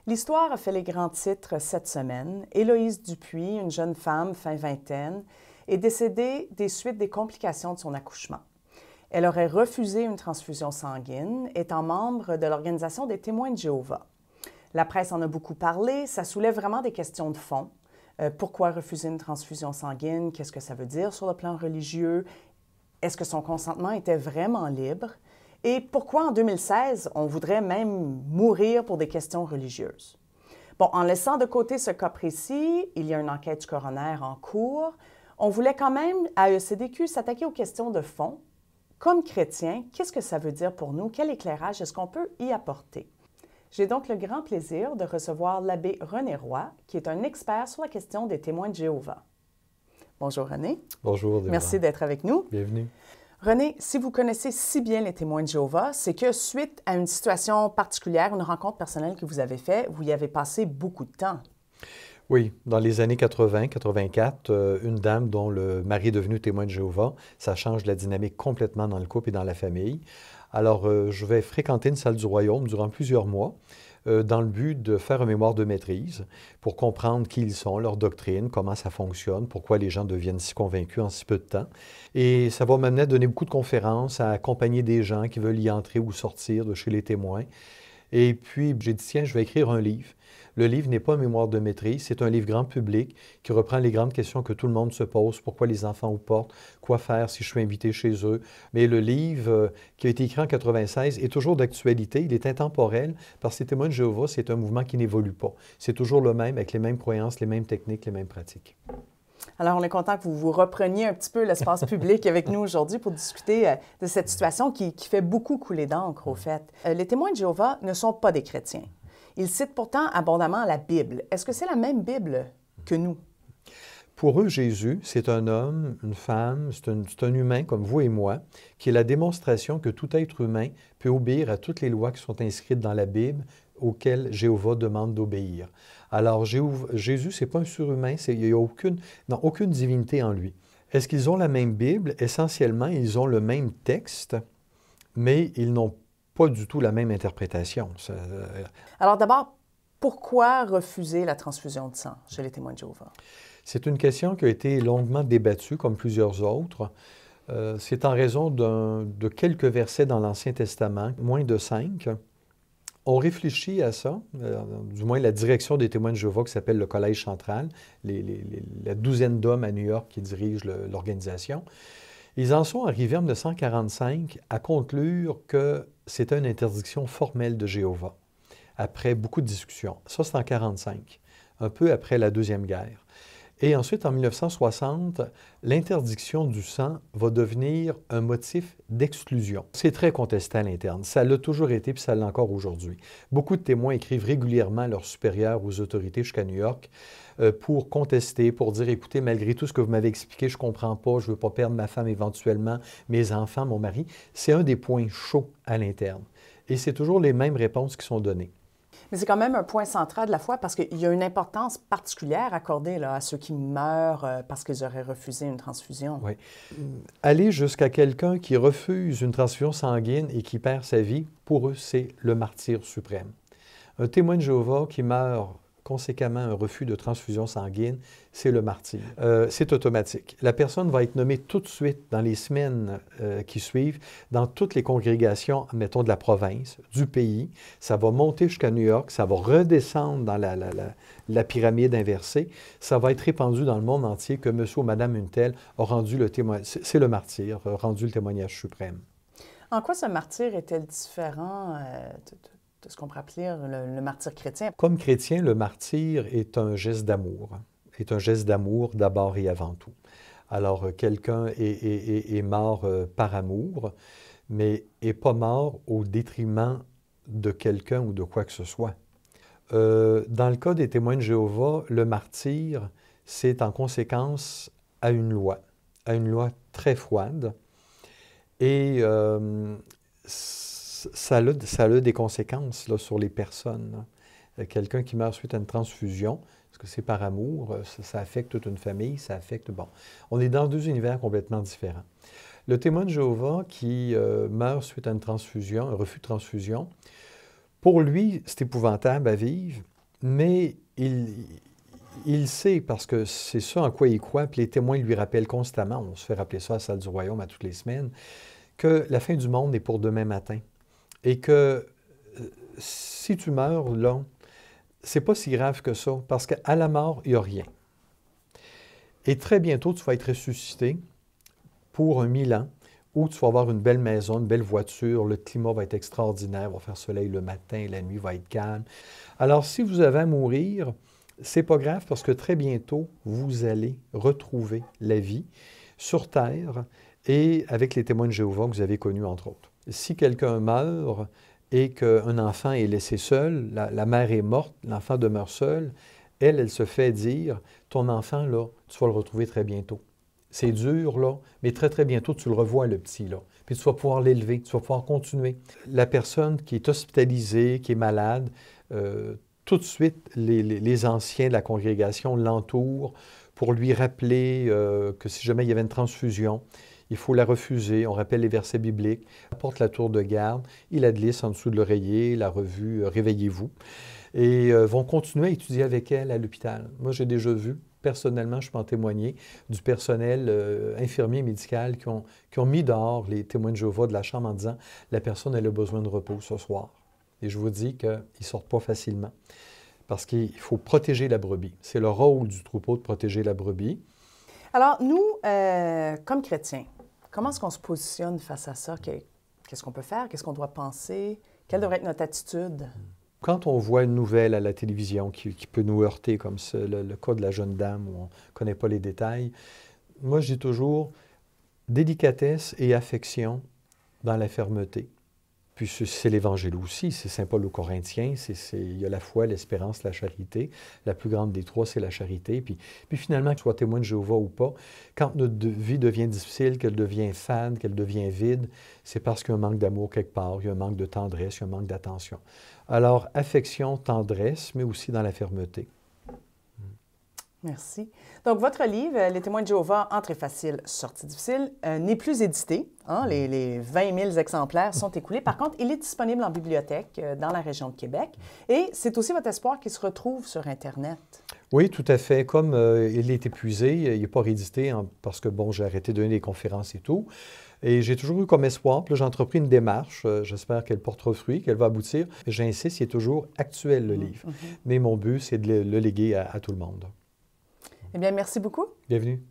L'histoire a fait les grands titres cette semaine. Héloïse Dupuis, une jeune femme fin vingtaine, est décédée des suites des complications de son accouchement. Elle aurait refusé une transfusion sanguine, étant membre de l'Organisation des témoins de Jéhovah. La presse en a beaucoup parlé, ça soulève vraiment des questions de fond. Pourquoi refuser une transfusion sanguine? Qu'est-ce que ça veut dire sur le plan religieux? Est-ce que son consentement était vraiment libre? Et pourquoi en 2016, on voudrait même mourir pour des questions religieuses? Bon, en laissant de côté ce cas précis, il y a une enquête du coroner en cours. On voulait quand même, à ECDQ, s'attaquer aux questions de fond. Comme chrétiens, qu'est-ce que ça veut dire pour nous? Quel éclairage est-ce qu'on peut y apporter? J'ai donc le grand plaisir de recevoir l'abbé René Roy, qui est un expert sur la question des témoins de Jéhovah. Bonjour René. Bonjour. Déborah. Merci d'être avec nous. Bienvenue. René, si vous connaissez si bien les témoins de Jéhovah, c'est que suite à une situation particulière, une rencontre personnelle que vous avez faite, vous y avez passé beaucoup de temps. Oui, dans les années 80-84, une dame dont le mari est devenu témoin de Jéhovah, ça change la dynamique complètement dans le couple et dans la famille. Alors, je vais fréquenter une salle du royaume durant plusieurs mois dans le but de faire un mémoire de maîtrise pour comprendre qui ils sont, leur doctrine, comment ça fonctionne, pourquoi les gens deviennent si convaincus en si peu de temps. Et ça va m'amener à donner beaucoup de conférences, à accompagner des gens qui veulent y entrer ou sortir de chez les témoins. Et puis, j'ai dit, tiens, je vais écrire un livre. Le livre n'est pas un mémoire de maîtrise, c'est un livre grand public qui reprend les grandes questions que tout le monde se pose. Pourquoi les enfants aux portes? Quoi faire si je suis invité chez eux? Mais le livre qui a été écrit en 1996 est toujours d'actualité. Il est intemporel parce que les témoins de Jéhovah, c'est un mouvement qui n'évolue pas. C'est toujours le même, avec les mêmes croyances, les mêmes techniques, les mêmes pratiques. Alors, on est content que vous repreniez un petit peu l'espace public avec nous aujourd'hui pour discuter de cette situation qui fait beaucoup couler d'encre, au fait. Les témoins de Jéhovah ne sont pas des chrétiens. Ils citent pourtant abondamment la Bible. Est-ce que c'est la même Bible que nous? Pour eux, Jésus, c'est un homme, une femme, c'est un humain comme vous et moi, qui est la démonstration que tout être humain peut obéir à toutes les lois qui sont inscrites dans la Bible, auxquelles Jéhovah demande d'obéir. Alors, Jésus, ce n'est pas un surhumain, il n'y a aucune divinité en lui. Est-ce qu'ils ont la même Bible? Essentiellement, ils ont le même texte, mais ils n'ont pas du tout la même interprétation. Alors d'abord, pourquoi refuser la transfusion de sang chez les témoins de Jéhovah? C'est une question qui a été longuement débattue, comme plusieurs autres. C'est en raison de quelques versets dans l'Ancien Testament, moins de 5. On réfléchit à ça, du moins la direction des témoins de Jéhovah qui s'appelle le Collège central, la douzaine d'hommes à New York qui dirigent l'organisation. Ils en sont arrivés en 1945 à conclure que c'était une interdiction formelle de Jéhovah, après beaucoup de discussions. Ça, c'est en 1945, un peu après la Deuxième Guerre. Et ensuite, en 1960, l'interdiction du sang va devenir un motif d'exclusion. C'est très contesté à l'interne. Ça l'a toujours été, puis ça l'est encore aujourd'hui. Beaucoup de témoins écrivent régulièrement à leurs supérieurs, aux autorités jusqu'à New York, pour contester, pour dire, écoutez, malgré tout ce que vous m'avez expliqué, je ne comprends pas, je ne veux pas perdre ma femme éventuellement, mes enfants, mon mari. C'est un des points chauds à l'interne. Et c'est toujours les mêmes réponses qui sont données. Mais c'est quand même un point central de la foi parce qu'il y a une importance particulière accordée là, à ceux qui meurent parce qu'ils auraient refusé une transfusion. Oui. Aller jusqu'à quelqu'un qui refuse une transfusion sanguine et qui perd sa vie, pour eux, c'est le martyre suprême. Un témoin de Jéhovah qui meurt conséquemment un refus de transfusion sanguine, c'est le martyre. C'est automatique. La personne va être nommée tout de suite dans les semaines qui suivent, dans toutes les congrégations, mettons, de la province, du pays. Ça va monter jusqu'à New York, ça va redescendre dans la pyramide inversée. Ça va être répandu dans le monde entier que monsieur ou madame une telle a rendu le témoignage. C'est le martyr, rendu le témoignage suprême. En quoi ce martyr est-il différent de ce qu'on pourrait appeler le martyr chrétien? Comme chrétien, le martyr est un geste d'amour. Est un geste d'amour d'abord et avant tout. Alors, quelqu'un est mort par amour, mais n'est pas mort au détriment de quelqu'un ou de quoi que ce soit. Dans le cas des témoins de Jéhovah, le martyr, c'est en conséquence à une loi très froide. Et ça a des conséquences là, sur les personnes. Quelqu'un qui meurt suite à une transfusion, parce que c'est par amour, ça affecte toute une famille, ça affecte... Bon, on est dans deux univers complètement différents. Le témoin de Jéhovah qui meurt suite à une transfusion, un refus de transfusion, pour lui, c'est épouvantable à vivre, mais il sait, parce que c'est ça en quoi il croit, puis les témoins lui rappellent constamment, on se fait rappeler ça à la salle du royaume à toutes les semaines, que la fin du monde est pour demain matin. Et que si tu meurs là, c'est pas si grave que ça, parce qu'à la mort, il n'y a rien. Et très bientôt, tu vas être ressuscité pour 1000 ans, où tu vas avoir une belle maison, une belle voiture, le climat va être extraordinaire, il va faire soleil le matin, la nuit va être calme. Alors, si vous avez à mourir, c'est pas grave parce que très bientôt, vous allez retrouver la vie sur Terre et avec les témoins de Jéhovah que vous avez connus, entre autres. Si quelqu'un meurt et qu'un enfant est laissé seul, la mère est morte, l'enfant demeure seul, elle se fait dire, ton enfant, là, tu vas le retrouver très bientôt. C'est dur, là, mais très, très bientôt, tu le revois, le petit, là. Puis tu vas pouvoir l'élever, tu vas pouvoir continuer. La personne qui est hospitalisée, qui est malade, tout de suite, les anciens de la congrégation l'entourent pour lui rappeler que si jamais il y avait une transfusion, il faut la refuser. On rappelle les versets bibliques. Il apporte la tour de garde, il la glisse en dessous de l'oreiller, la revue Réveillez-vous. Et vont continuer à étudier avec elle à l'hôpital. Moi, j'ai déjà vu, personnellement, je peux en témoigner, du personnel infirmier médical qui ont mis dehors les témoins de Jéhovah de la chambre en disant « La personne, elle a besoin de repos ce soir. » Et je vous dis qu'ils ne sortent pas facilement parce qu'il faut protéger la brebis. C'est le rôle du troupeau de protéger la brebis. Alors, nous, comme chrétiens, comment est-ce qu'on se positionne face à ça? Qu'est-ce qu'on peut faire? Qu'est-ce qu'on doit penser? Quelle devrait être notre attitude? Quand on voit une nouvelle à la télévision qui peut nous heurter, comme le cas de la jeune dame où on ne connaît pas les détails, moi je dis toujours délicatesse et affection dans la fermeté. Puis c'est l'Évangile aussi, c'est Saint Paul aux Corinthiens, il y a la foi, l'espérance, la charité. La plus grande des trois, c'est la charité. Puis finalement, que ce soit témoin de Jéhovah ou pas, quand notre vie devient difficile, qu'elle devient fade, qu'elle devient vide, c'est parce qu'il y a un manque d'amour quelque part, il y a un manque de tendresse, il y a un manque d'attention. Alors, affection, tendresse, mais aussi dans la fermeté. Merci. Donc, votre livre, Les témoins de Jéhovah, Entrée facile, sortie difficile, n'est plus édité. Hein? Les 20 000 exemplaires sont écoulés. Par contre, il est disponible en bibliothèque dans la région de Québec. Et c'est aussi votre espoir qu'il se retrouve sur Internet. Oui, tout à fait. Comme il est épuisé, il n'est pas réédité parce que, bon, j'ai arrêté de donner des conférences et tout. Et j'ai toujours eu comme espoir, puis là, j'ai entrepris une démarche. J'espère qu'elle portera fruit, qu'elle va aboutir. J'insiste, il est toujours actuel, le livre. Mais mon but, c'est de le léguer à tout le monde. Eh bien, merci beaucoup. Bienvenue.